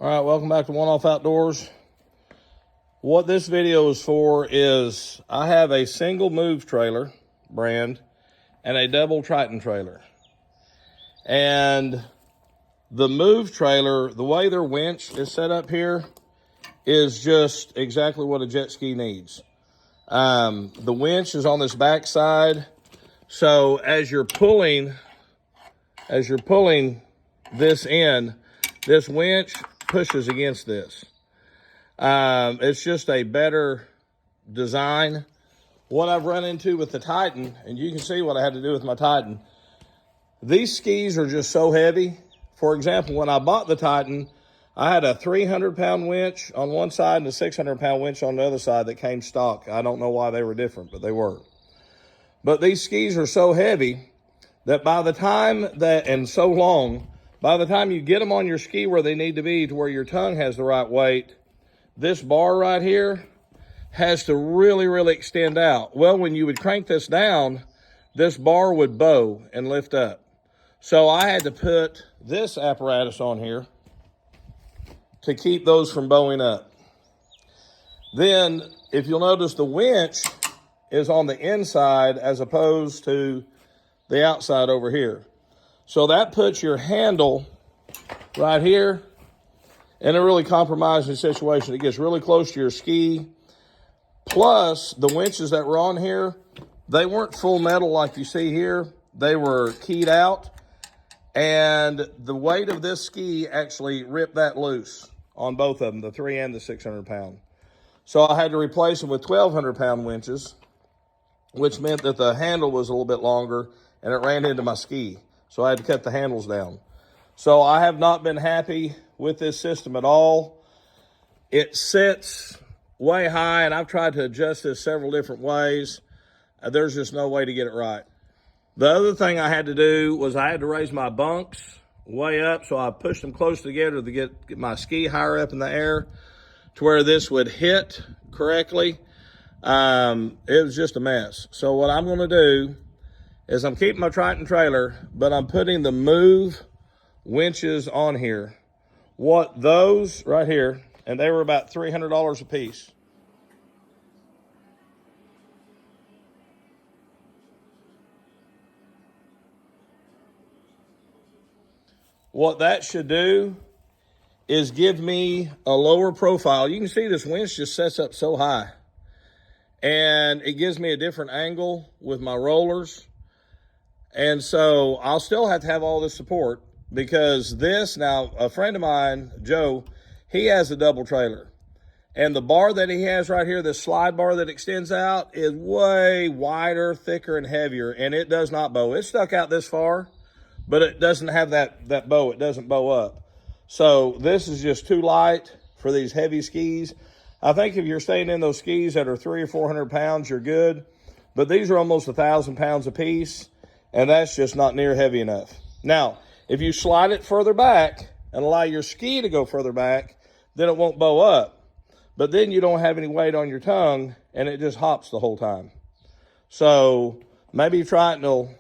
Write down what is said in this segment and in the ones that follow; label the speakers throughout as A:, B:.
A: All right, welcome back to One Off Outdoors. What this video is for is I have a single move trailer brand and a double Triton trailer. And the move trailer, the way their winch is set up here is just exactly what a jet ski needs. The winch is on this back side. So as you're pulling this in, this winch pushes against this. It's just a better design. What I've run into with the Triton, and you can see what I had to do with my Triton, these skis are just so heavy. For example, when I bought the Triton, I had a 300-pound winch on one side and a 600-pound winch on the other side that came stock. I don't know why they were different, but they were. But these skis are so heavy that by the time you get them on your ski where they need to be to where your tongue has the right weight, this bar right here has to really, really extend out. Well, when you would crank this down, this bar would bow and lift up. So I had to put this apparatus on here to keep those from bowing up. Then, if you'll notice, the winch is on the inside as opposed to the outside over here. So that puts your handle right here in a really compromising situation. It gets really close to your ski. Plus, the winches that were on here, they weren't full metal like you see here. They were keyed out. And the weight of this ski actually ripped that loose on both of them, the 300 and the 600 pound. So I had to replace them with 1,200-pound winches, which meant that the handle was a little bit longer and it ran into my ski. So I had to cut the handles down. So I have not been happy with this system at all. It sits way high, and I've tried to adjust this several different ways. There's just no way to get it right. The other thing I had to do was I had to raise my bunks way up, so I pushed them close together to get my ski higher up in the air to where this would hit correctly. It was just a mess. So what I'm going to do is I'm keeping my Triton trailer, but I'm putting the move winches on here. What those right here, and they were about $300 a piece. What that should do is give me a lower profile. You can see this winch just sets up so high. And it gives me a different angle with my rollers. And so I'll still have to have all this support because this, now a friend of mine, Joe, he has a double trailer. And the bar that he has right here, this slide bar that extends out, is way wider, thicker, and heavier, and it does not bow. It's stuck out this far, but it doesn't have that bow. It doesn't bow up. So this is just too light for these heavy skis. I think if you're staying in those skis that are 300 or 400 pounds, you're good. But these are almost 1,000 pounds a piece, and that's just not near heavy enough. Now, if you slide it further back and allow your ski to go further back, then it won't bow up. But then you don't have any weight on your tongue, and it just hops the whole time. So maybe Triton will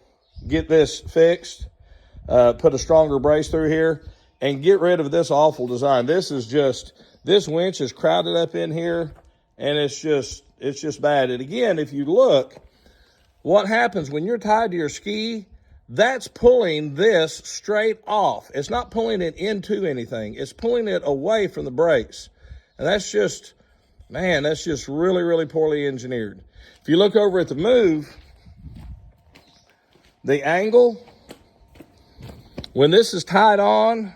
A: get this fixed, put a stronger brace through here, and get rid of this awful design. This winch is crowded up in here, and it's just bad. And again, if you look, what happens when you're tied to your ski, that's pulling this straight off. It's not pulling it into anything. It's pulling it away from the brakes. And that's just really, really poorly engineered. If you look over at the move, the angle, when this is tied on,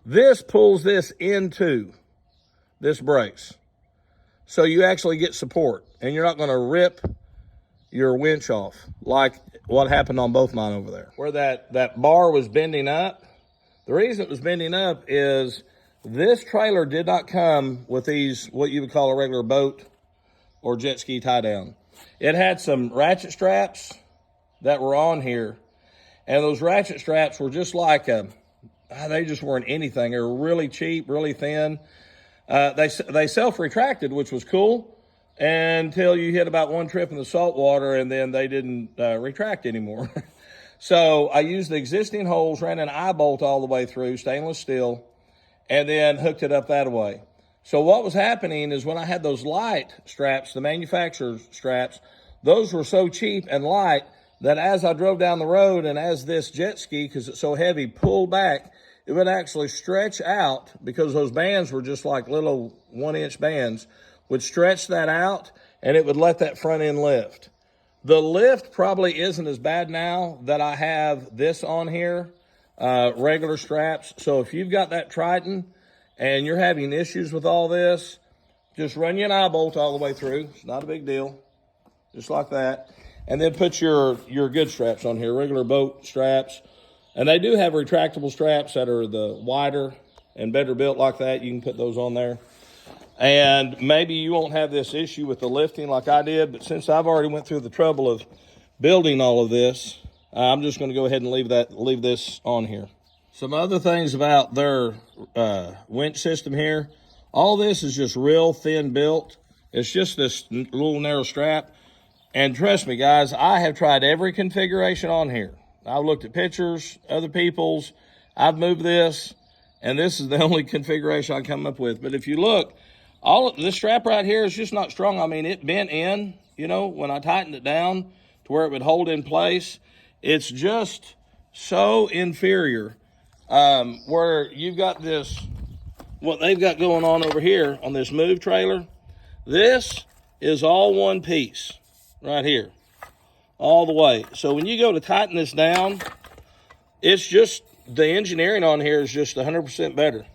A: this pulls this into this brace. So you actually get support, and you're not going to rip your winch off like what happened on both mine over there. Where that bar was bending up, the reason it was bending up is this trailer did not come with these, what you would call a regular boat or jet ski tie down. It had some ratchet straps that were on here, and those ratchet straps were just like they just weren't anything. They were really cheap, really thin. They self-retracted, which was cool, until you hit about one trip in the salt water, and then they didn't retract anymore. So I used the existing holes, ran an eye bolt all the way through, stainless steel, and then hooked it up that way. So what was happening is when I had those light straps, the manufacturer's straps, those were so cheap and light that as I drove down the road and as this jet ski, because it's so heavy, pulled back, it would actually stretch out, because those bands were just like little 1-inch bands, would stretch that out and it would let that front end lift. The lift probably isn't as bad now that I have this on here, regular straps. So if you've got that Triton and you're having issues with all this, just run you an eye bolt all the way through. It's not a big deal, just like that. And then put your good straps on here, regular boat straps. And they do have retractable straps that are the wider and better built like that. You can put those on there. And maybe you won't have this issue with the lifting like I did, but since I've already went through the trouble of building all of this, I'm just going to go ahead and leave this on here. Some other things about their winch system here. All this is just real thin built. It's just this little narrow strap. And trust me, guys, I have tried every configuration on here. I've looked at pictures, other people's. I've moved this, and this is the only configuration I come up with. But if you look, all of this strap right here is just not strong. I mean, it bent in, you know, when I tightened it down to where it would hold in place. It's just so inferior. Where you've got this, what they've got going on over here on this move trailer, this is all one piece right here, all the way. So when you go to tighten this down, it's just, the engineering on here is just 100% better.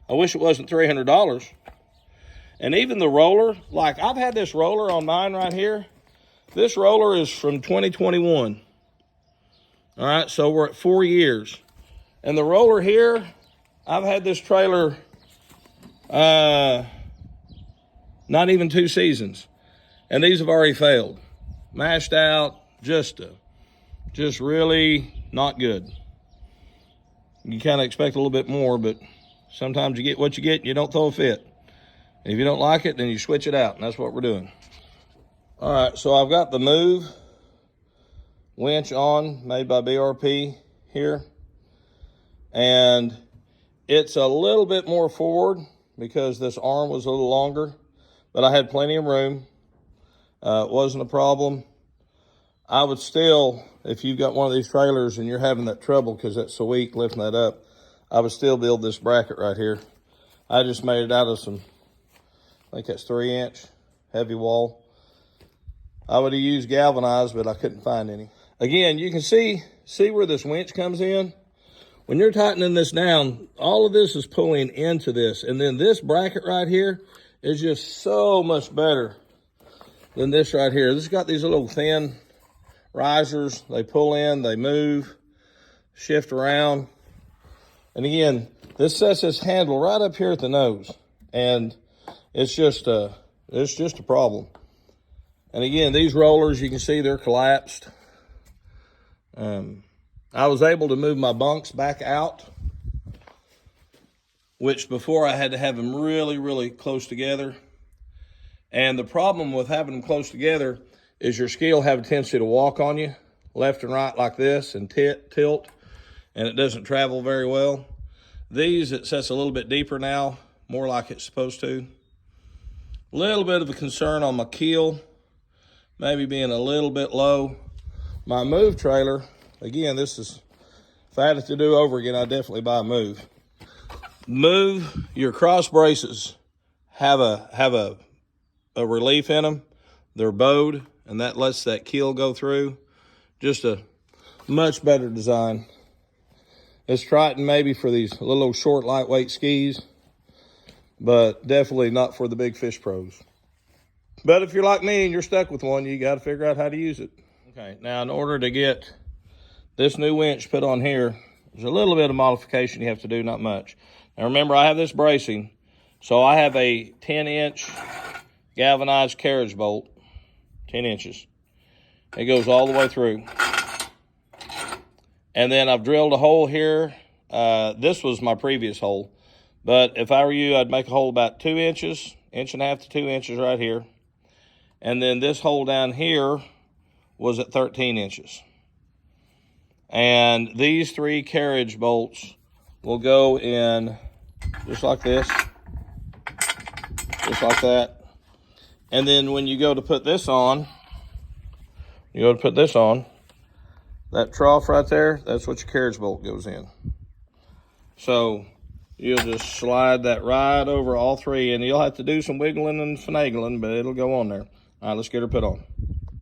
A: I wish it wasn't $300. And even the roller, like I've had this roller on mine right here. This roller is from 2021. All right, so we're at 4 years. And the roller here, I've had this trailer not even 2 seasons. And these have already failed. Mashed out, just really not good. You kind of expect a little bit more, but sometimes you get what you get and you don't throw a fit. And if you don't like it, then you switch it out, and that's what we're doing. All right, so I've got the Move winch on, made by BRP here. And it's a little bit more forward because this arm was a little longer, but I had plenty of room. It wasn't a problem. I would still, if you've got one of these trailers and you're having that trouble because that's so weak lifting that up, I would still build this bracket right here. I just made it out of some, I think that's 3-inch heavy wall. I would have used galvanized, but I couldn't find any. Again, you can see where this winch comes in. When you're tightening this down, all of this is pulling into this. And then this bracket right here is just so much better than this right here. This has got these little thin risers. They pull in, they move, shift around. And again, this sets this handle right up here at the nose. And it's just a problem. And again, these rollers, you can see they're collapsed. I was able to move my bunks back out, which before I had to have them really, really close together. And the problem with having them close together is your ski will have a tendency to walk on you left and right like this and tilt, and it doesn't travel very well. These, it sets a little bit deeper now, more like it's supposed to. A little bit of a concern on my keel, maybe being a little bit low. My Move trailer, again, this is, if I had it to do over again, I'd definitely buy a Move. Move, your cross braces have a relief in them. They're bowed, and that lets that keel go through. Just a much better design. It's Triton maybe for these little short, lightweight skis, but definitely not for the big fish pros. But if you're like me and you're stuck with one, you got to figure out how to use it. Okay, now in order to get this new winch put on here, there's a little bit of modification you have to do, not much. Now remember, I have this bracing, so I have a 10-inch galvanized carriage bolt, 10 inches. It goes all the way through. And then I've drilled a hole here. This was my previous hole. But if I were you, I'd make a hole about 2 inches, 1.5 to 2 inches right here. And then this hole down here was at 13 inches. And these 3 carriage bolts will go in just like this, just like that. And then when you go to put this on, that trough right there, that's what your carriage bolt goes in. So you'll just slide that right over all three, and you'll have to do some wiggling and finagling, but it'll go on there. All right, let's get her put on.